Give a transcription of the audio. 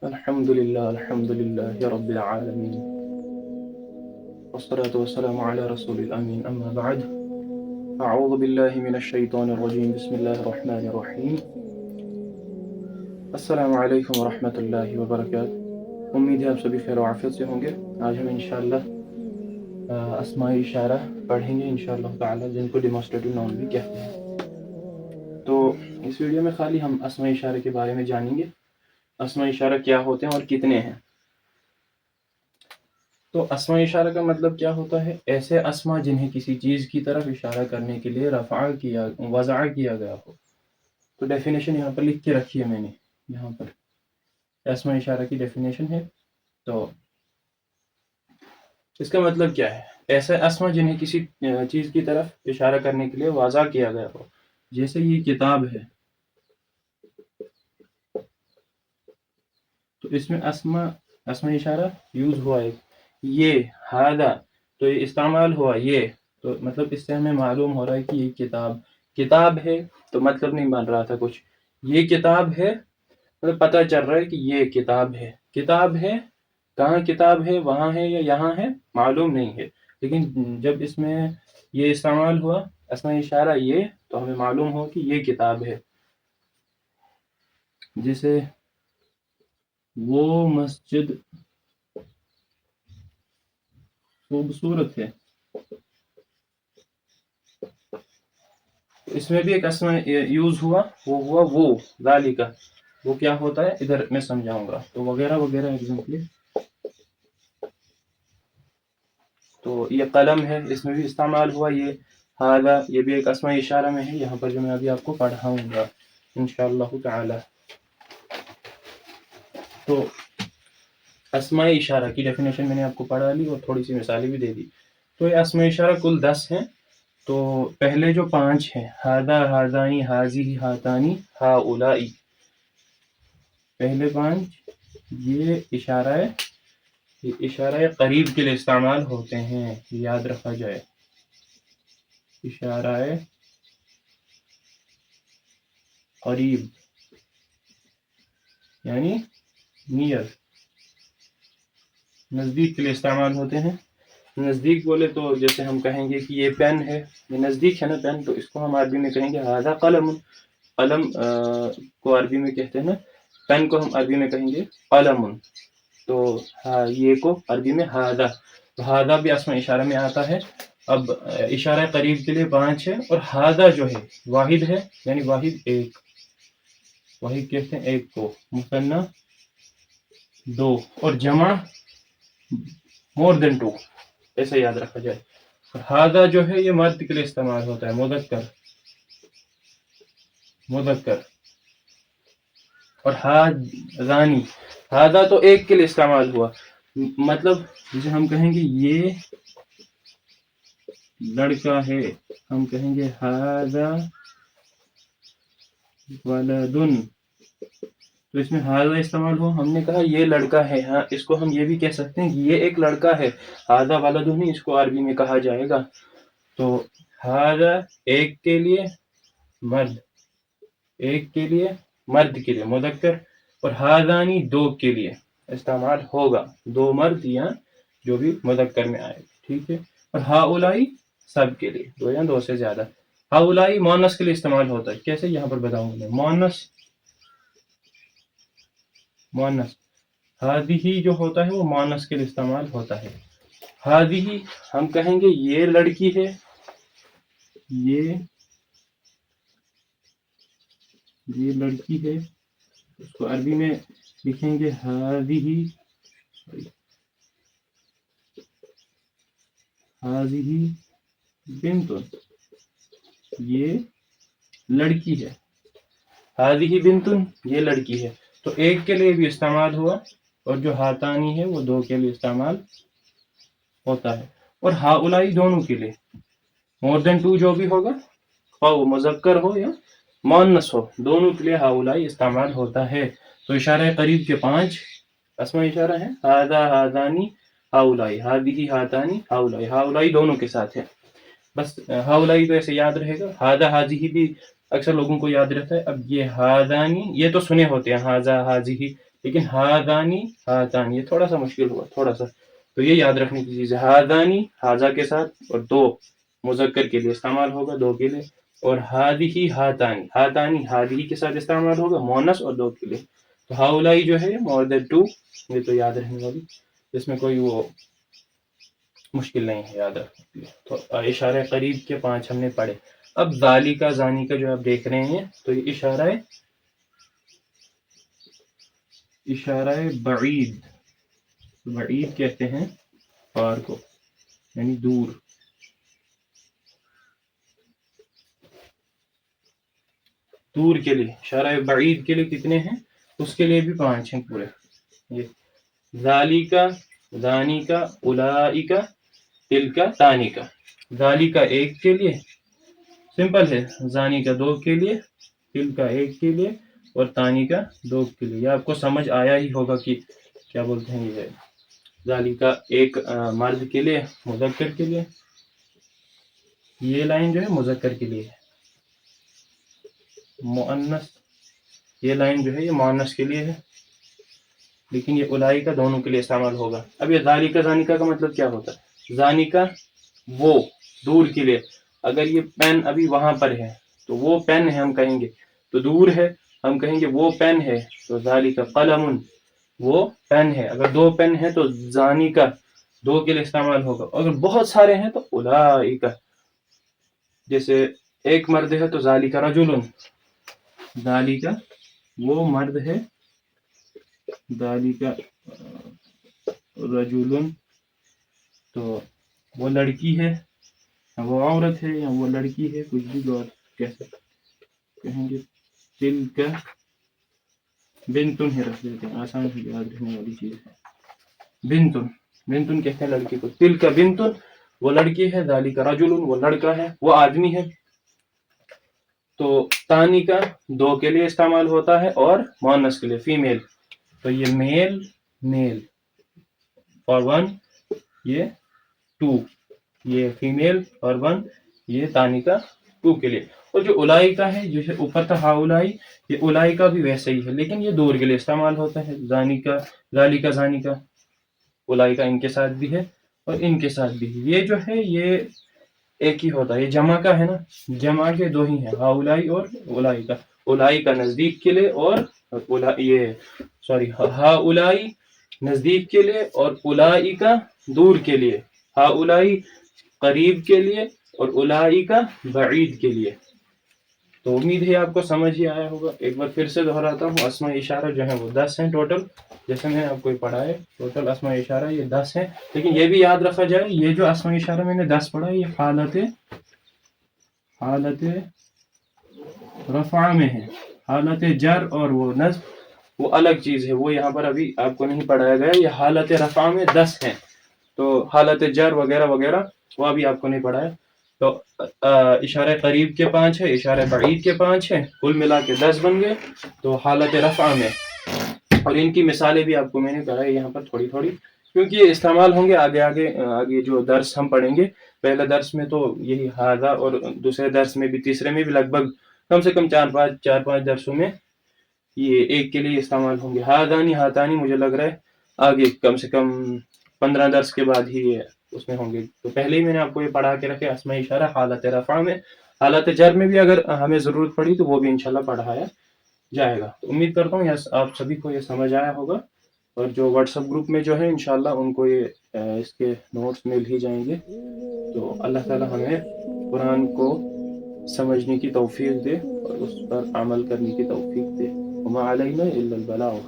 الحمد لله رب العالمين والصلاة والسلام على رسول الأمين أما بعد أعوذ بالله من الشيطان الرجيم بسم الله الرحمن الرحيم السلام علیکم ورحمۃ اللہ وبرکاتہ. امید ہے آپ سبھی خیر و عافیت سے ہوں گے. آج ہم انشاءاللہ اسماء اشارہ پڑھیں گے انشاءاللہ تعالی، جن کو ڈیمانسٹریٹو ناؤن بھی کہتے ہیں. تو اس ویڈیو میں خالی ہم اسماء اشارہ کے بارے میں جانیں گے، اسماء اشارہ کیا ہوتے ہیں اور کتنے ہیں. تو اسماء اشارہ کا مطلب کیا ہوتا ہے؟ ایسے اسماء جنہیں کسی چیز کی طرف اشارہ کرنے کے لیے وضع کیا گیا ہو. تو ڈیفینیشن یہاں پر لکھ کے رکھی ہے میں نے. یہاں پر اسماء اشارہ کی ڈیفینیشن ہے. تو اس کا مطلب کیا ہے؟ ایسے اسماء جنہیں کسی چیز کی طرف اشارہ کرنے کے لیے واضح کیا گیا ہو. جیسے یہ کتاب ہے، تو اس میں اسماء اشارہ یوز ہوا ہے. یہ ہذا، تو یہ استعمال ہوا یہ، تو مطلب اس سے ہمیں معلوم ہو رہا ہے کہ یہ کتاب ہے. تو مطلب نہیں بن رہا تھا کچھ، یہ کتاب ہے مطلب پتہ چل رہا ہے کہ یہ کتاب ہے. کہاں کتاب ہے؟ وہاں ہے یا یہاں ہے؟ معلوم نہیں ہے. لیکن جب اس میں یہ استعمال ہوا اسماء اشارہ یہ، تو ہمیں معلوم ہو کہ یہ کتاب ہے. جیسے وہ مسجد خوبصورت ہے، اس میں بھی ایک اسم یوز ہوا، وہ ہوا وہ ذالک. وہ کیا ہوتا ہے ادھر میں سمجھاؤں گا. تو وغیرہ وغیرہ ایگزامپل. تو یہ قلم ہے، اس میں بھی استعمال ہوا یہ ہذا، یہ بھی ایک اسم اشارہ میں ہے یہاں پر جو میں ابھی آپ کو پڑھاؤں گا انشاءاللہ تعالی. تو اسماء اشارہ کی ڈیفینیشن میں نے آپ کو پڑھا لی اور تھوڑی سی مثالیں بھی دے دی. تو یہ اسماء اشارہ کل 10 ہیں. تو پہلے جو 5 ہیں ہذا، ہذانی، ہذہ، ہاتانی، ہؤلائی، پہلے 5 یہ اشارہ قریب کے لیے استعمال ہوتے ہیں. یاد رکھا جائے، اشارہ قریب یعنی نیئر، نزدیک کے لیے استعمال ہوتے ہیں. نزدیک بولے تو جیسے ہم کہیں گے کہ یہ پین ہے، یہ نزدیک ہے نا پین، تو اس کو ہم عربی میں کہیں گے ھذا قلم. قلم کو عربی میں کہتے ہیں، پین کو ہم عربی میں کہیں گے قلم. تو یہ کو عربی میں ھذا. ھذا بھی اسم اشارہ میں آتا ہے. اب اشارہ قریب کے لیے 5 ہے، اور ھذا جو ہے واحد ہے، یعنی واحد ایک. واحد کہتے ہیں ایک کو، مثنیٰ 2، اور جمع مور دین 2. ایسے یاد رکھا جائے. ھذا جو ہے یہ مرد کے لیے استعمال ہوتا ہے، مذکر. اور ھذانی، ھذا تو ایک کے لیے استعمال ہوا. مطلب جسے ہم کہیں گے یہ لڑکا ہے، ہم کہیں گے ھذا ولدن. تو اس میں ھذا استعمال ہوا، ہم نے کہا یہ لڑکا ہے. ہاں اس کو ہم یہ بھی کہہ سکتے ہیں کہ یہ ایک لڑکا ہے. ھذا ولدن ہی اس کو عربی میں کہا جائے گا. تو ھذا ایک کے لیے مرد، ایک کے لیے مرد کے لیے مذکر، اور ھذانی 2 کے لیے استعمال ہوگا، 2 مرد یا جو بھی مذکر میں آئے. ٹھیک ہے. اور ہؤلائی سب کے لیے، 2 یا 2 سے زیادہ. ہؤلائی مؤنث کے لیے استعمال ہوتا ہے. کیسے؟ یہاں پر بتاؤں گا. مؤنث ہذہ جو ہوتا ہے وہ مؤنث کے لیے استعمال ہوتا ہے. ہذہ ہم کہیں گے یہ لڑکی ہے، یہ لڑکی ہے. اس کو عربی میں لکھیں گے ہذہ بنت، یہ لڑکی ہے. ہذہ بنت، یہ لڑکی ہے. تو ایک کے لیے بھی استعمال ہوا، اور جو ہاتانی ہے وہ 2 کے لیے استعمال ہوتا ہے. اور ہؤلائی دونوں کے لیے، مور دین 2 جو بھی ہوگا، خواہ وہ مذکر ہو یا مؤنث ہو، دونوں کے لیے ہؤلائی استعمال ہوتا ہے. تو اشارہ قریب کے 5 اسماء اشارہ ہیں، ھذا، ھذانی، ہؤلائی، ھذہ، ھاتانی، ہؤلائی. ہؤلائی دونوں کے ساتھ ہے. بس ہؤلائی تو ایسے یاد رہے گا. ھذا، ھذہ بھی اکثر لوگوں کو یاد رہتا ہے. اب یہ ھذانی یہ تو سنے ہوتے ہیں، ھذا، ھذہ، لیکن ہادانی ہاتانی یہ تھوڑا سا مشکل ہوا تھوڑا سا، تو یہ یاد رکھنے کی چیز ہے. ہادانی ہاذا کے ساتھ اور دو مذکر کے لیے استعمال ہوگا، دو کے لیے. اور ہادی ہاتانی ہاتانی ہادی کے ساتھ استعمال ہوگا مونس اور دو کے لیے. تو ہاؤلائی جو ہے مور دین ٹو، یہ تو یاد رہنے والی، اس میں کوئی وہ مشکل نہیں ہے یاد رکھنے. تو اشارہ قریب کے 5 ہم نے پڑھے. اب ذالی کا زانی کا جو آپ دیکھ رہے ہیں تو یہ اشارہ بعید، بعید کہتے ہیں پار کو، یعنی دور. دور کے لیے اشارہ بعید کے لیے کتنے ہیں؟ اس کے لیے بھی 5 ہیں پورے. یہ ذالی کا، زانی کا، الائی کا، تل کا، تانی کا. ذالی کا 1 کے لیے سمپل ہے، زانی کا 2 کے لیے، تل کا 1 کے لیے اور تانی کا 2 کے لیے. یہ آپ کو سمجھ آیا ہی ہوگا کہ کیا بولتے ہیں. یہ ذالی کا 1 مرد کے لیے مذکر کے لیے، یہ لائن جو ہے مذکر کے لیے ہے. مؤنث یہ لائن جو ہے یہ مؤنث کے لیے ہے، لیکن یہ الائی کا دونوں کے لیے استعمال ہوگا. اب یہ ذالی کا زانی کا مطلب کیا ہوتا ہے؟ زانی کا وہ دور کے لیے، اگر یہ پین ابھی وہاں پر ہے تو وہ پین ہے ہم کہیں گے، تو دور ہے ہم کہیں گے وہ پین ہے، تو ذالی کا قلم وہ پین ہے. اگر 2 پین ہے تو زانی کا 2 کے لیے استعمال ہوگا. اگر بہت سارے ہیں تو الائی کا. جیسے 1 مرد ہے تو ذالی کا رجل، ذالی کا وہ مرد ہے، ذالی کا رجل تو وہ لڑکی ہے، وہ عورت ہے یا وہ لڑکی ہے، کچھ بھی اور کہیں گے. تل کا بنتن ہی رکھ دیتے ہیں، آسان ہے یاد رہنے والی چیز ہے. بنتن بنتن کہتے ہیں لڑکی کو. تل کا بنتن وہ لڑکی ہے، ذالی کا رجل وہ لڑکا ہے، وہ آدمی ہے. تو تانی کا 2 کے لیے استعمال ہوتا ہے اور مؤنث کے لیے فیمیل. تو یہ میل میل اور 1 یہ 2، یہ فیمیل اور 1 یہ تانی کا 2 کے لیے. اور جو الائی کا ہے جو ہے اوپر تھا ہاؤلائی، یہ الائی کا بھی ویسے ہی ہے لیکن یہ دور کے لیے استعمال ہوتا ہے. زانی کا ذالی کا زانی کا الائی کا ان کے ساتھ بھی ہے اور ان کے ساتھ بھی ہے. یہ جو ہے یہ ایک ہی ہوتا ہے، یہ جمع کا ہے نا، جمع کے 2 ہی ہیں، ہاؤلائی اور الائی کا. الائی کا نزدیک کے لیے اور ہاؤلائی نزدیک کے لیے اور الائی کا دور کے لیے. ہاؤلائی قریب کے لیے اور الائی کا بعید کے لیے. تو امید ہے آپ کو سمجھ ہی آیا ہوگا. ایک بار پھر سے دہراتا ہوں، اسماء اشارہ جو ہیں وہ 10 ہیں ٹوٹل، جیسے میں نے آپ کو پڑھا ہے. ٹوٹل اسماء اشارہ یہ 10 ہیں، لیکن یہ بھی یاد رکھا جائے یہ جو اسماء اشارہ میں نے 10 پڑھا ہے یہ حالت رفع میں ہے. حالت جر اور وہ نصب وہ الگ چیز ہے، وہ یہاں پر ابھی آپ کو نہیں پڑھایا گیا. یہ حالت رفع میں 10 ہیں، تو حالت جر وغیرہ وغیرہ وہ ابھی آپ کو نہیں پڑھا ہے. تو اشارہ قریب کے 5 ہے، اشارہ بعید کے 5 ہیں، کل ملا کے 10 بن گئے. تو حالت رفع میں، اور ان کی مثالیں بھی آپ کو میں نے بتائی یہاں پر تھوڑی تھوڑی، کیونکہ یہ استعمال ہوں گے آگے جو درس ہم پڑھیں گے. پہلے درس میں تو یہی ہاذا اور دوسرے درس میں بھی تیسرے میں بھی لگ بھگ کم سے کم 4-5 درسوں میں یہ ایک کے لیے استعمال ہوں گے. ہاذانی ہاتانی مجھے لگ رہا ہے آگے کم سے کم 15 درس کے بعد ہی یہ اس میں ہوں گے. تو پہلے ہی میں نے آپ کو یہ پڑھا کے رکھے اسماء اشارہ حالت رفع میں. حالت جر میں بھی اگر ہمیں ضرورت پڑی تو وہ بھی انشاءاللہ پڑھایا جائے گا. تو امید کرتا ہوں آپ سبھی کو یہ سمجھ آیا ہوگا، اور جو واٹس ایپ گروپ میں جو ہے انشاءاللہ ان کو یہ اس کے نوٹس مل ہی جائیں گے. تو اللہ تعالی ہمیں قرآن کو سمجھنے کی توفیق دے اور اس پر عمل کرنے کی توفیق دے. وما علینا الا البلاغ.